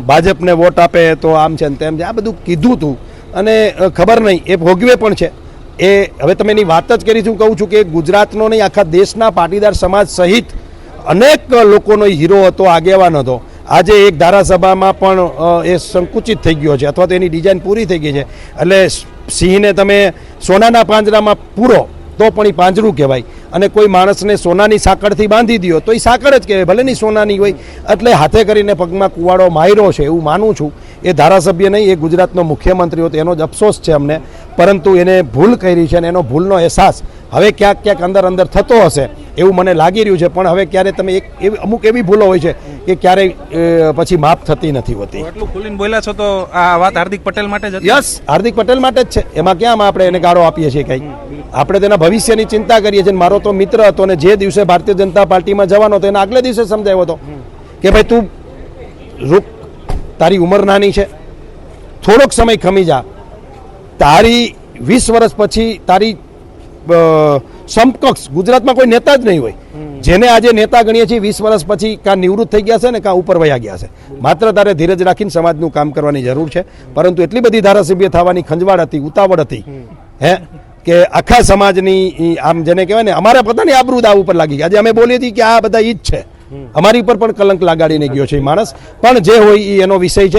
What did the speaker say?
ભાજપને વોટ આપે તો આમ છે ને તેમ છે, આ બધું કીધું હતું અને ખબર નહીં એ ભોગવે પણ છે. એ હવે તમે એની વાત જ કરી છું, કહું છું કે ગુજરાતનો નહીં આખા દેશના પાટીદાર સમાજ સહિત અનેક લોકોનો હીરો હતો, આગેવાન હતો. આજે એક ધારાસભામાં પણ એ સંકુચિત થઈ ગયો છે અથવા તો એની ડિઝાઇન પૂરી થઈ ગઈ છે. એટલે સિંહને તમે સોનાના પાંજરામાં પૂરો તો પણ એ પાંજરું કહેવાય અને કોઈ માણસને સોનાની સાંકળથી બાંધી દો તો એ સાંકળ જ કહેવાય, ભલે નહીં સોનાની હોય. એટલે હાથે કરીને પગમાં કુવાડો માર્યો છે એવું માનું છું. એ ધારાસભ્ય નહીં, એ ગુજરાતનો મુખ્યમંત્રી હતો, એનો જ અફસોસ છે અમને. પરંતુ એને ભૂલ કરી છે અને એનો ભૂલનો અહેસાસ હવે ક્યાંક ક્યાંક અંદર થતો હશે એવું મને લાગી રહ્યું છે. પણ હવે ક્યારે તમે અમુક એવી ભૂલો હોય છે કે ક્યારેય પછી માફ થતી નથી હોતી. એટલું ખુલીને બોલ્યા છો તો આ વાત હાર્દિક પટેલ માટે જ હતી? યસ, હાર્દિક પટેલ માટે જ છે. એમાં ક્યાં આપણે એને ગાળો આપીએ છીએ? કંઈ આપણે તેના ભવિષ્યની ચિંતા કરીએ છીએ. મારો તો મિત્ર હતો અને જે દિવસે ભારતીય જનતા પાર્ટીમાં જવાનો હતો એના આગલે દિવસે સમજાવ્યો હતો કે ભાઈ તું રૂક, તારી ઉંમર નાની છે, થોડોક સમય ખમી જા, તારી 20 વર્ષ પછી તારી સમકક્ષ ગુજરાતમાં કોઈ નેતા જ નહીં હોય. જેને આજે નેતા ગણીએ છીએ 20 વર્ષ પછી કાં નિવૃત્ત થઈ ગયા છે ને કાં ઉપર વયા ગયા છે. માત્ર તારે ધીરજ રાખીને સમાજનું કામ કરવાની જરૂર છે. પરંતુ એટલી બધી ધારાસભ્ય થવાની ખંજવાળ હતી, ઉતાવળ હતી કે આખા સમાજની આમ જેને કહેવાય ને અમારા પોતાની આબરૂ દાવ ઉપર લાગી. આજે અમે બોલીએ છીએ કે આ બધા ઈ જ છે, અમારી પર પણ કલંક લગાડીને ગયો છે એ માણસ. પણ જે હોય એ એનો વિષય છે.